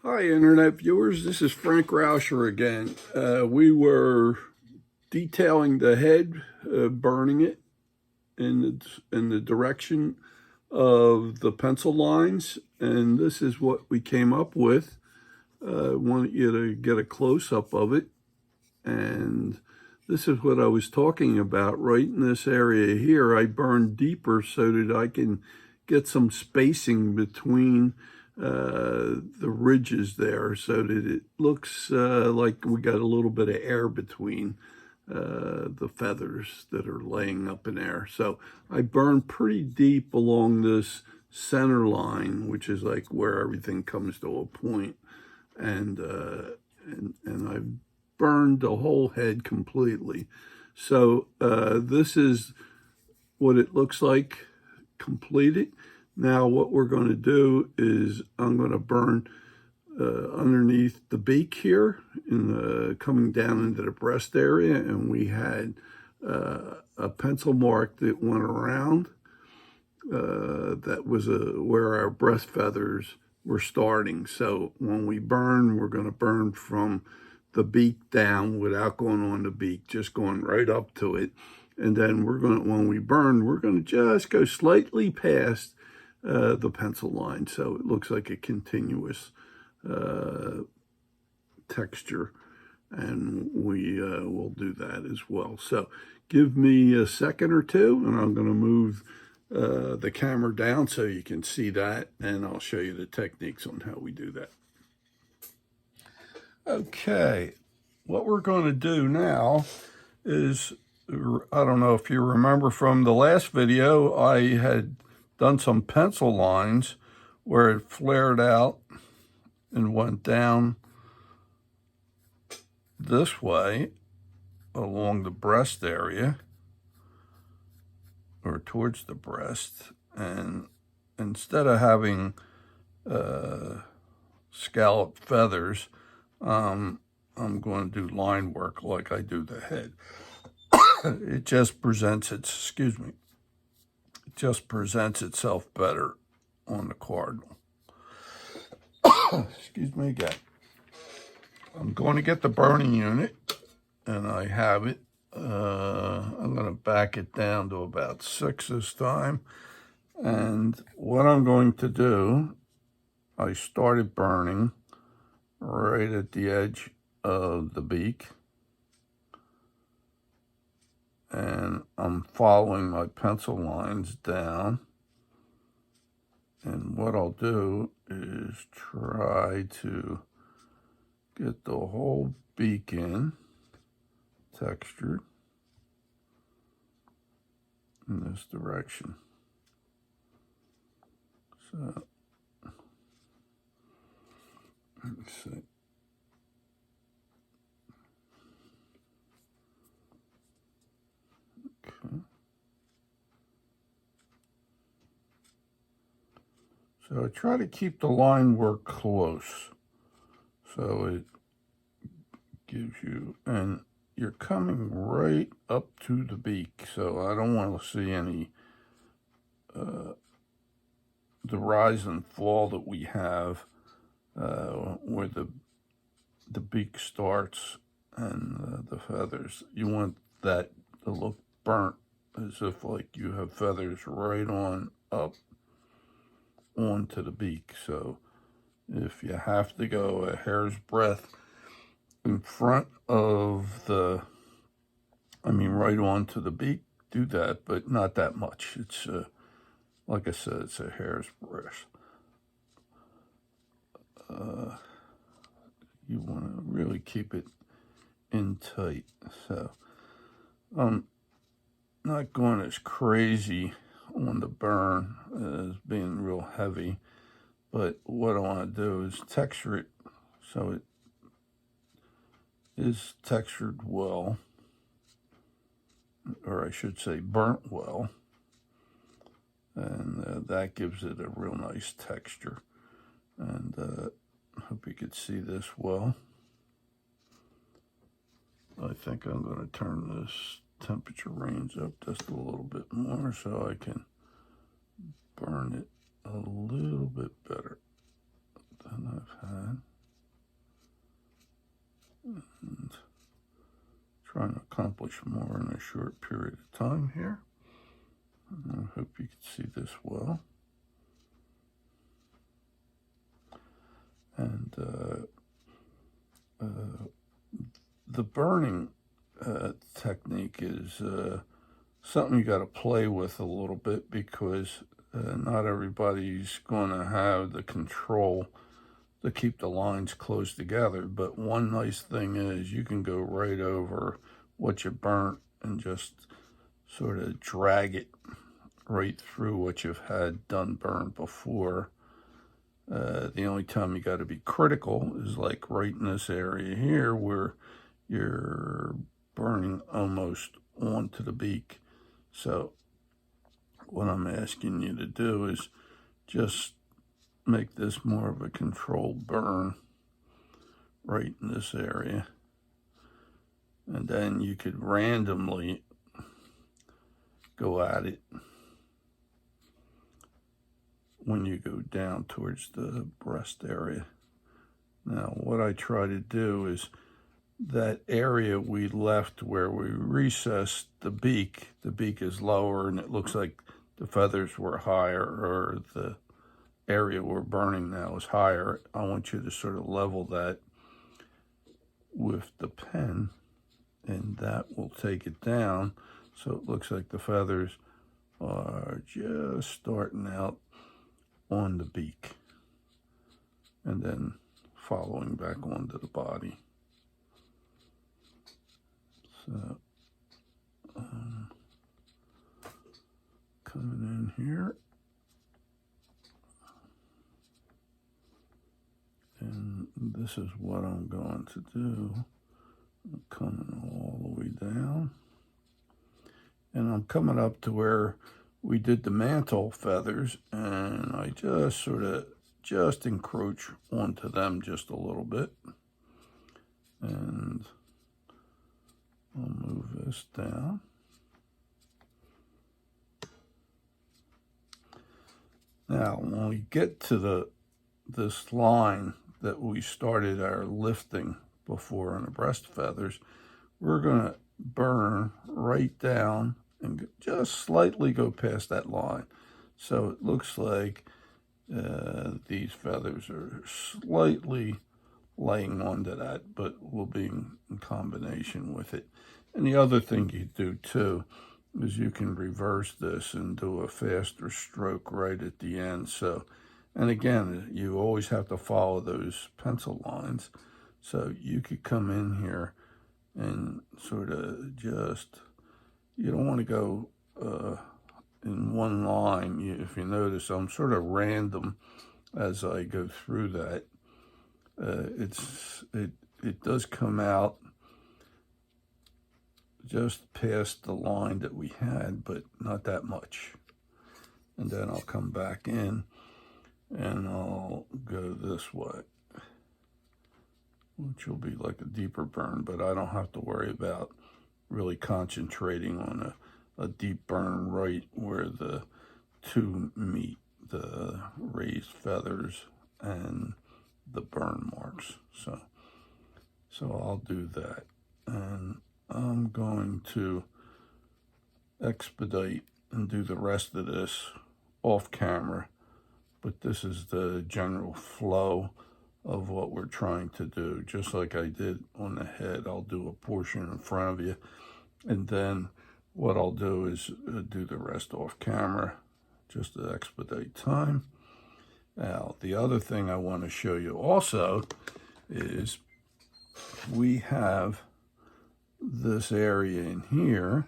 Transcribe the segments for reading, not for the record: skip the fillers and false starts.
Hi, Internet viewers. This is Frank Rauscher again. We were detailing the head, burning it in the direction of the pencil lines, and this is what we came up with. I want you to get a close-up of it, and this is what I was talking about right in this area here. I burned deeper so that I can get some spacing between the ridges there so that it looks like we got a little bit of air between the feathers that are laying up in there. So I burned pretty deep along this center line, which is like where everything comes to a point, and I burned the whole head completely. So this is what it looks like completed. Now what we're going to do is I'm going to burn underneath the beak here, coming down into the breast area, and we had a pencil mark that went around. That was where our breast feathers were starting. So when we burn, we're going to burn from the beak down without going on the beak, just going right up to it. And then when we burn, we're going to just go slightly past the pencil line, so it looks like a continuous texture, and we will do that as well. So give me a second or two, and I'm going to move the camera down so you can see that, and I'll show you the techniques on how we do that. Okay, what we're going to do now is, I don't know if you remember from the last video, I had done some pencil lines where it flared out and went down this way along the breast area or towards the breast, and instead of having scalloped feathers, I'm going to do line work like I do the head. It just presents it just presents itself better on the cardinal. Excuse me again. I'm going to get the burning unit, and I have it. I'm going to back it down to about 6 this time. And what I'm going to do, I started burning right at the edge of the beak, and I'm following my pencil lines down. And what I'll do is try to get the whole beak in, textured in this direction. So, let's see. Okay. So I try to keep the line work close, so it gives you, and you're coming right up to the beak, so I don't want to see any the rise and fall that we have where the beak starts and the feathers. You want that to look burnt, as if like you have feathers right on up onto the beak. So if you have to go a hair's breadth in front of right onto the beak, do that, but not that much. It's like I said, it's a hair's breadth. You want to really keep it in tight. So I'm not going as crazy on the burn as being real heavy, but what I want to do is texture it so it is textured well, or I should say burnt well, and that gives it a real nice texture. And I hope you could see this well. I think I'm going to turn this temperature range up just a little bit more so I can burn it a little bit better than I've had. accomplish more in a short period of time here. I hope you can see this well. And the burning technique is something you got to play with a little bit, because not everybody's going to have the control to keep the lines close together. But one nice thing is you can go right over what you burnt and just sort of drag it right through what you've had done burned before. The only time you got to be critical is like right in this area here where you're burning almost onto the beak. So what I'm asking you to do is just make this more of a controlled burn right in this area. And then you could randomly go at it when you go down towards the breast area. Now, what I try to do is that area we left where we recessed the beak is lower and it looks like the feathers were higher, or the area we're burning now is higher. I want you to sort of level that with the pen, and that will take it down so it looks like the feathers are just starting out on the beak and then following back onto the body. So coming in here, and this is what I'm going to do. I'm coming all the way down, and I'm coming up to where we did the mantle feathers, and I just sort of encroach onto them just a little bit, and I'll move this down. Now, when we get to this line that we started our lifting before on the breast feathers, we're going to burn right down and just slightly go past that line. So it looks like these feathers are slightly laying onto that, but will be in combination with it. And the other thing you do too is you can reverse this and do a faster stroke right at the end. So, and again, you always have to follow those pencil lines. So you could come in here and sort of just, you don't want to go in one line. If you notice, I'm sort of random as I go through that. It does come out just past the line that we had, but not that much. And then I'll come back in and I'll go this way, which will be like a deeper burn, but I don't have to worry about really concentrating on a deep burn right where the two meet, the raised feathers and the burn marks. So I'll do that, and I'm going to expedite and do the rest of this off camera, but this is the general flow of what we're trying to do. Just like I did on the head, I'll do a portion in front of you, and then what I'll do is do the rest off camera just to expedite time. Now, the other thing I want to show you also is we have this area in here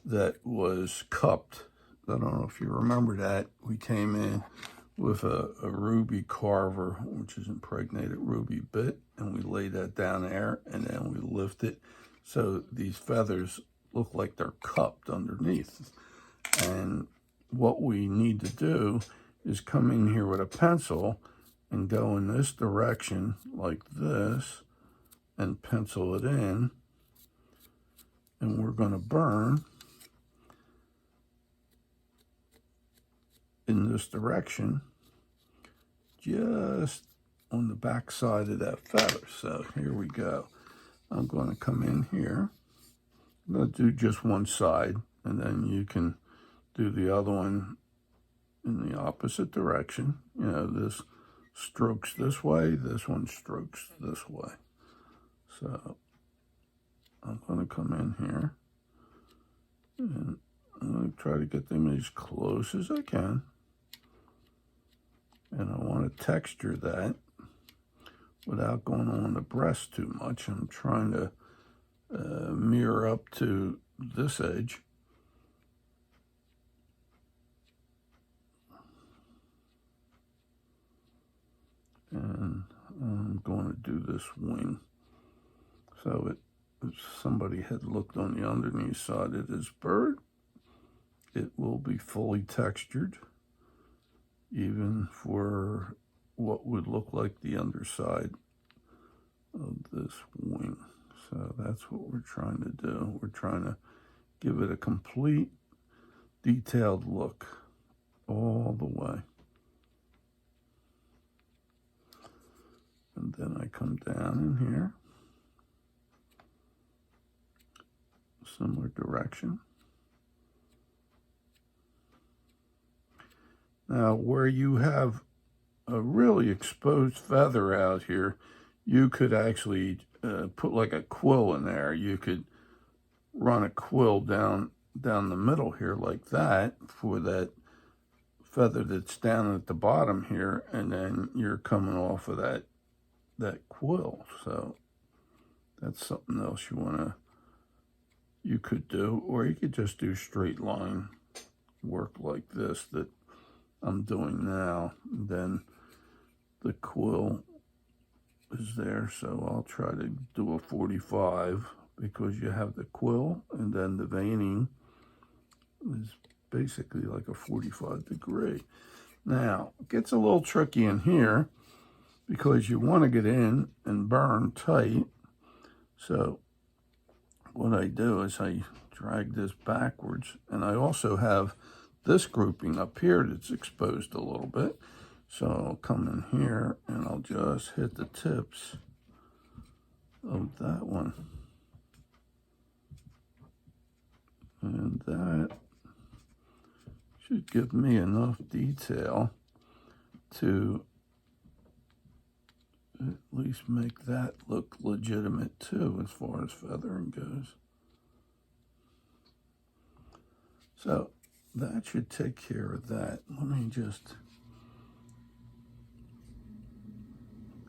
that was cupped. I don't know if you remember that. We came in with a ruby carver, which is impregnated ruby bit, and we lay that down there, and then we lift it so these feathers look like they're cupped underneath. And what we need to do is come in here with a pencil and go in this direction like this and pencil it in, and we're going to burn in this direction just on the back side of that feather. So here we go. I'm going to come in here. I'm going to do just one side, and then you can do the other one in the opposite direction. You know, this strokes this way, this one strokes this way. So I'm going to come in here, and I'm going to try to get them as close as I can. And I want to texture that without going on the breast too much. I'm trying to mirror up to this edge. And I'm going to do this wing. So if somebody had looked on the underneath side of this bird, it will be fully textured, even for what would look like the underside of this wing. So that's what we're trying to do. We're trying to give it a complete detailed look all the way. And then I come down in here, similar direction. Now, where you have a really exposed feather out here, you could actually put like a quill in there. You could run a quill down the middle here like that for that feather that's down at the bottom here, and then you're coming off of that quill. So that's something else you could do, or you could just do straight line work like this that I'm doing now. And then the quill is there, so I'll try to do a 45 because you have the quill, and then the veining is basically like a 45 degree. Now, it gets a little tricky in here because you want to get in and burn tight. So what I do is I drag this backwards, and I also have this grouping up here that's exposed a little bit. So I'll come in here and I'll just hit the tips of that one. And that should give me enough detail to at least make that look legitimate too, as far as feathering goes. So that should take care of that. Let me just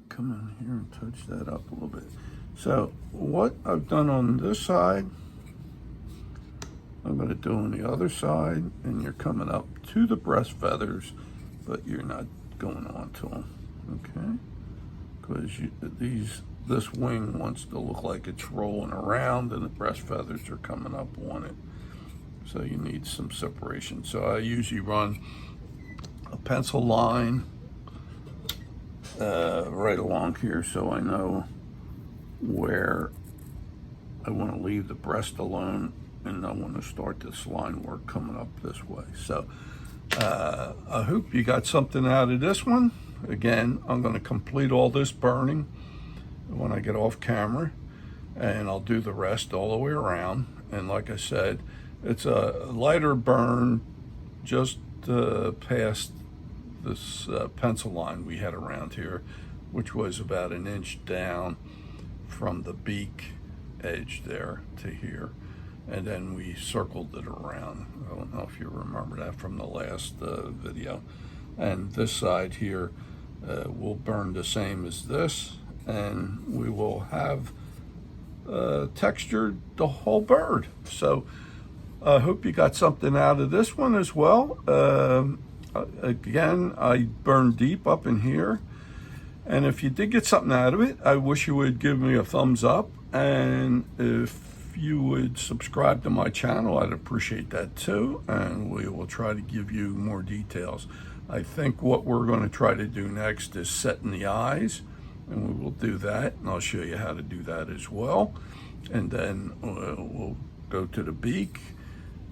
come in here and touch that up a little bit. So what I've done on this side, I'm going to do on the other side, and you're coming up to the breast feathers, but you're not going on to them, okay? Because this wing wants to look like it's rolling around, and the breast feathers are coming up on it. So you need some separation. So I usually run a pencil line right along here, so I know where I want to leave the breast alone, and I want to start this line work coming up this way. So I hope you got something out of this one. Again, I'm going to complete all this burning when I get off camera, and I'll do the rest all the way around. And like I said, it's a lighter burn just past this pencil line we had around here, which was about an inch down from the beak edge there to here. And then we circled it around. I don't know if you remember that from the last video. And this side here will burn the same as this, and we will have textured the whole bird. So I hope you got something out of this one as well. Again, I burned deep up in here, and if you did get something out of it, I wish you would give me a thumbs up, and if you would subscribe to my channel, I'd appreciate that too, and we will try to give you more details. I think what we're going to try to do next is setting the eyes, and we will do that, and I'll show you how to do that as well. And then we'll go to the beak,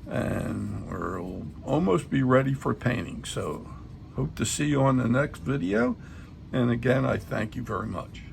and we'll almost be ready for painting. So hope to see you on the next video, and again, I thank you very much.